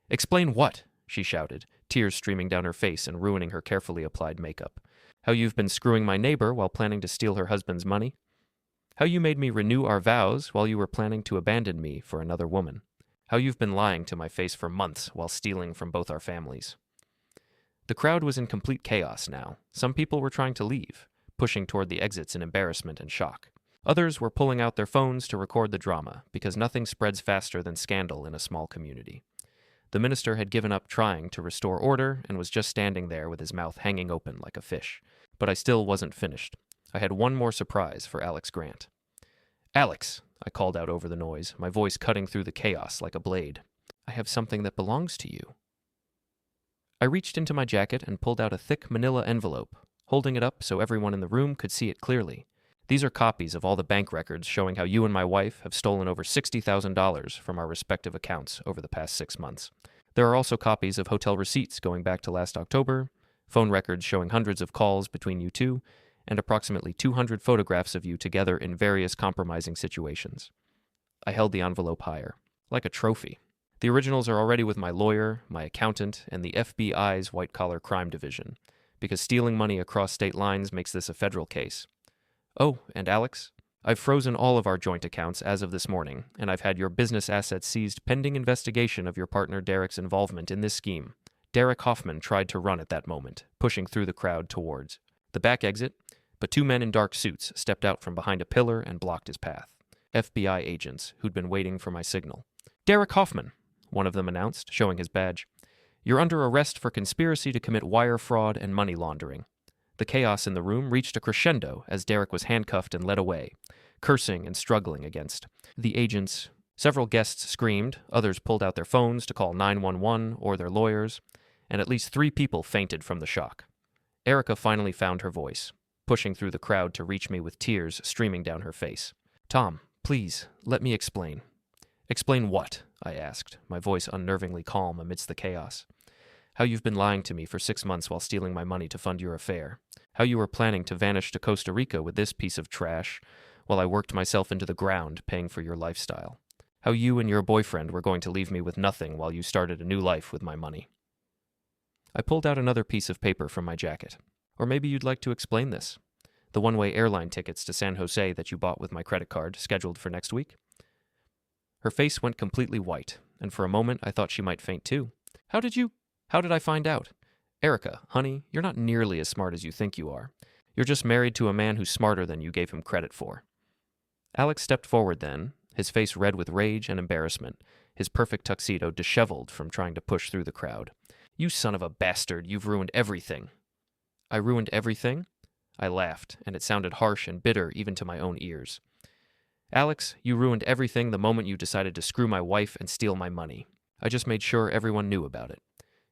"Explain what?" she shouted, tears streaming down her face and ruining her carefully applied makeup. "How you've been screwing my neighbor while planning to steal her husband's money? How you made me renew our vows while you were planning to abandon me for another woman? How you've been lying to my face for months while stealing from both our families." The crowd was in complete chaos now. Some people were trying to leave, pushing toward the exits in embarrassment and shock. Others were pulling out their phones to record the drama, because nothing spreads faster than scandal in a small community. The minister had given up trying to restore order and was just standing there with his mouth hanging open like a fish. But I still wasn't finished. I had one more surprise for Alex Grant. "Alex," I called out over the noise, my voice cutting through the chaos like a blade. "I have something that belongs to you." I reached into my jacket and pulled out a thick manila envelope, holding it up so everyone in the room could see it clearly. These are copies of all the bank records showing how you and my wife have stolen over $60,000 from our respective accounts over the past 6 months. There are also copies of hotel receipts going back to last October, phone records showing hundreds of calls between you two, and approximately 200 photographs of you together in various compromising situations. I held the envelope higher, like a trophy. The originals are already with my lawyer, my accountant, and the FBI's white-collar crime division, because stealing money across state lines makes this a federal case. Oh, and Alex, I've frozen all of our joint accounts as of this morning, and I've had your business assets seized pending investigation of your partner Derek's involvement in this scheme. Derek Hoffman tried to run at that moment, pushing through the crowd towards the back exit, but 2 men in dark suits stepped out from behind a pillar and blocked his path. FBI agents who'd been waiting for my signal. "Derek Hoffman," one of them announced, showing his badge. "You're under arrest for conspiracy to commit wire fraud and money laundering." The chaos in the room reached a crescendo as Derek was handcuffed and led away, cursing and struggling against the agents. Several guests screamed, others pulled out their phones to call 911 or their lawyers, and at least 3 people fainted from the shock. Erica finally found her voice, pushing through the crowd to reach me with tears streaming down her face. "Tom, please, let me explain." "Explain what?" I asked, my voice unnervingly calm amidst the chaos. "How you've been lying to me for 6 months while stealing my money to fund your affair. How you were planning to vanish to Costa Rica with this piece of trash, while I worked myself into the ground paying for your lifestyle. How you and your boyfriend were going to leave me with nothing while you started a new life with my money." I pulled out another piece of paper from my jacket. "Or maybe you'd like to explain this. The one-way airline tickets to San Jose that you bought with my credit card, scheduled for next week." Her face went completely white, and for a moment I thought she might faint too. How did I find out?" "Erica, honey, you're not nearly as smart as you think you are. You're just married to a man who's smarter than you gave him credit for." Alex stepped forward then, his face red with rage and embarrassment, his perfect tuxedo disheveled from trying to push through the crowd. "You son of a bastard, you've ruined everything." "I ruined everything?" I laughed, and it sounded harsh and bitter even to my own ears. "Alex, you ruined everything the moment you decided to screw my wife and steal my money. I just made sure everyone knew about it."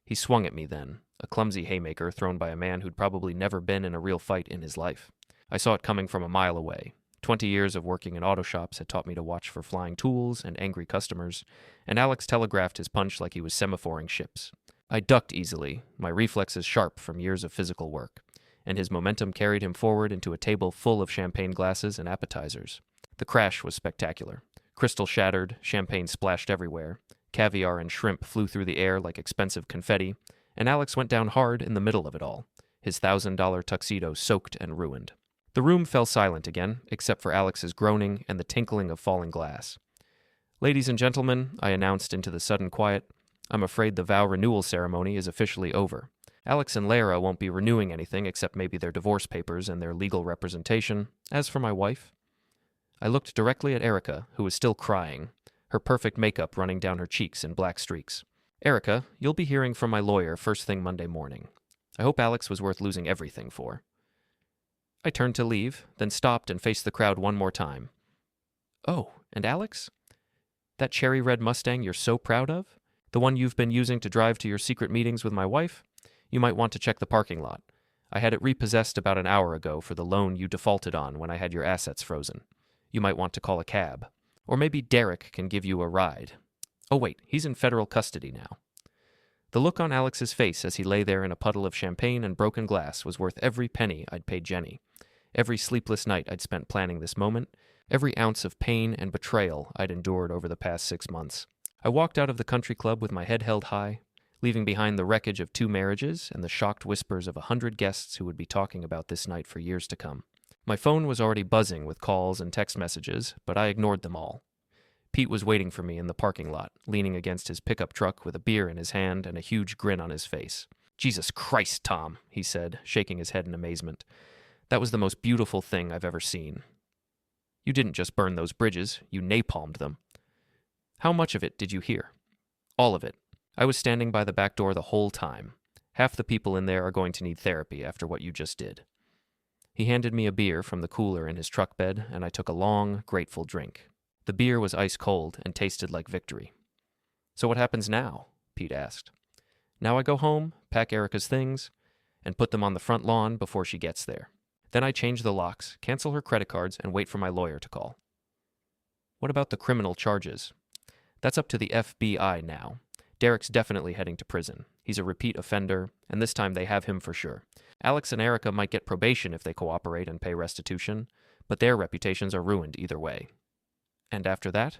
He swung at me then, a clumsy haymaker thrown by a man who'd probably never been in a real fight in his life. I saw it coming from a mile away. 20 years of working in auto shops had taught me to watch for flying tools and angry customers, and Alex telegraphed his punch like he was semaphoring ships. I ducked easily, my reflexes sharp from years of physical work, and his momentum carried him forward into a table full of champagne glasses and appetizers. The crash was spectacular. Crystal shattered, champagne splashed everywhere, caviar and shrimp flew through the air like expensive confetti, and Alex went down hard in the middle of it all, his $1,000 tuxedo soaked and ruined. The room fell silent again, except for Alex's groaning and the tinkling of falling glass. "Ladies and gentlemen," I announced into the sudden quiet, "I'm afraid the vow renewal ceremony is officially over. Alex and Larah won't be renewing anything except maybe their divorce papers and their legal representation. As for my wife..." I looked directly at Erica, who was still crying, her perfect makeup running down her cheeks in black streaks. "Erica, you'll be hearing from my lawyer first thing Monday morning. I hope Alex was worth losing everything for." I turned to leave, then stopped and faced the crowd one more time. "Oh, and Alex? That cherry red Mustang you're so proud of? The one you've been using to drive to your secret meetings with my wife? You might want to check the parking lot. I had it repossessed about an hour ago for the loan you defaulted on when I had your assets frozen. You might want to call a cab. Or maybe Derek can give you a ride. Oh wait, he's in federal custody now." The look on Alex's face as he lay there in a puddle of champagne and broken glass was worth every penny I'd paid Jenny, every sleepless night I'd spent planning this moment, every ounce of pain and betrayal I'd endured over the past 6 months. I walked out of the country club with my head held high, leaving behind the wreckage of 2 marriages and the shocked whispers of 100 guests who would be talking about this night for years to come. My phone was already buzzing with calls and text messages, but I ignored them all. Pete was waiting for me in the parking lot, leaning against his pickup truck with a beer in his hand and a huge grin on his face. "Jesus Christ, Tom," he said, shaking his head in amazement. "That was the most beautiful thing I've ever seen. You didn't just burn those bridges, you napalmed them." "How much of it did you hear?" "All of it. I was standing by the back door the whole time. Half the people in there are going to need therapy after what you just did." He handed me a beer from the cooler in his truck bed, and I took a long, grateful drink. The beer was ice cold and tasted like victory. "So what happens now?" Pete asked. "Now I go home, pack Erica's things, and put them on the front lawn before she gets there. Then I change the locks, cancel her credit cards, and wait for my lawyer to call." "What about the criminal charges?" "That's up to the FBI now. Derek's definitely heading to prison. He's a repeat offender, and this time they have him for sure. Alex and Erica might get probation if they cooperate and pay restitution, but their reputations are ruined either way." "And after that?"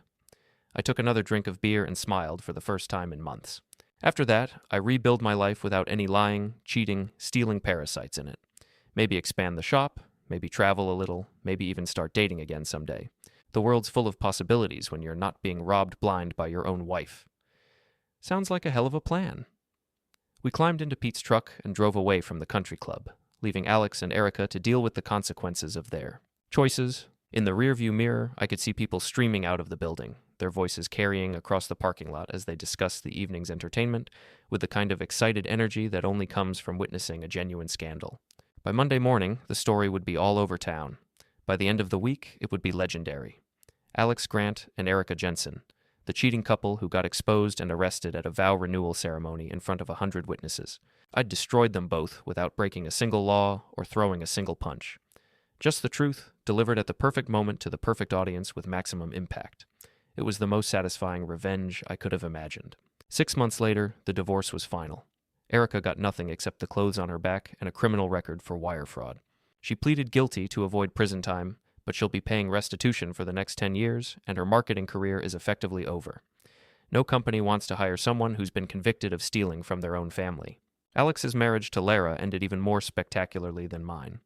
I took another drink of beer and smiled for the first time in months. "After that, I rebuild my life without any lying, cheating, stealing parasites in it. Maybe expand the shop, maybe travel a little, maybe even start dating again someday. The world's full of possibilities when you're not being robbed blind by your own wife." "Sounds like a hell of a plan." We climbed into Pete's truck and drove away from the country club, leaving Alex and Erica to deal with the consequences of their choices. In the rearview mirror, I could see people streaming out of the building, their voices carrying across the parking lot as they discussed the evening's entertainment with the kind of excited energy that only comes from witnessing a genuine scandal. By Monday morning, the story would be all over town. By the end of the week, it would be legendary. Alex Grant and Erica Jensen, the cheating couple who got exposed and arrested at a vow renewal ceremony in front of 100 witnesses. I'd destroyed them both without breaking a single law or throwing a single punch. Just the truth, delivered at the perfect moment to the perfect audience with maximum impact. It was the most satisfying revenge I could have imagined. 6 months later, the divorce was final. Erica got nothing except the clothes on her back and a criminal record for wire fraud. She pleaded guilty to avoid prison time, but she'll be paying restitution for the next 10 years, and her marketing career is effectively over. No company wants to hire someone who's been convicted of stealing from their own family. Alex's marriage to Larah ended even more spectacularly than mine.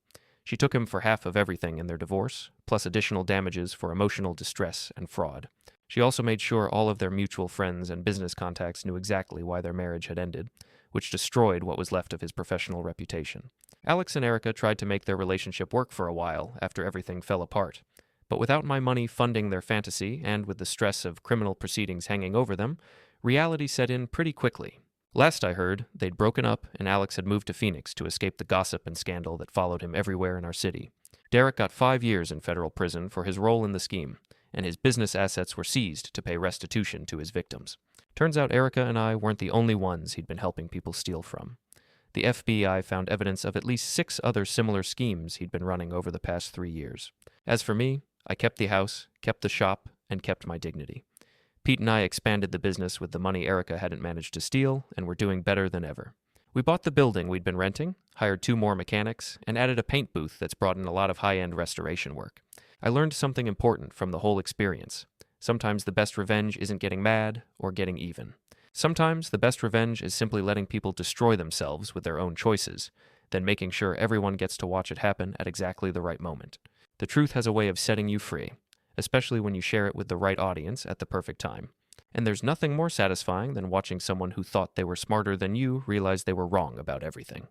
She took him for half of everything in their divorce, plus additional damages for emotional distress and fraud. She also made sure all of their mutual friends and business contacts knew exactly why their marriage had ended, which destroyed what was left of his professional reputation. Alex and Erica tried to make their relationship work for a while after everything fell apart. But without my money funding their fantasy, and with the stress of criminal proceedings hanging over them, reality set in pretty quickly. Last I heard, they'd broken up and Alex had moved to Phoenix to escape the gossip and scandal that followed him everywhere in our city. Derek got 5 years in federal prison for his role in the scheme, and his business assets were seized to pay restitution to his victims. Turns out Erica and I weren't the only ones he'd been helping people steal from. The FBI found evidence of at least 6 other similar schemes he'd been running over the past 3 years. As for me, I kept the house, kept the shop, and kept my dignity. Pete and I expanded the business with the money Erica hadn't managed to steal, and were doing better than ever. We bought the building we'd been renting, hired 2 more mechanics, and added a paint booth that's brought in a lot of high-end restoration work. I learned something important from the whole experience. Sometimes the best revenge isn't getting mad or getting even. Sometimes the best revenge is simply letting people destroy themselves with their own choices, then making sure everyone gets to watch it happen at exactly the right moment. The truth has a way of setting you free, especially when you share it with the right audience at the perfect time. And there's nothing more satisfying than watching someone who thought they were smarter than you realize they were wrong about everything.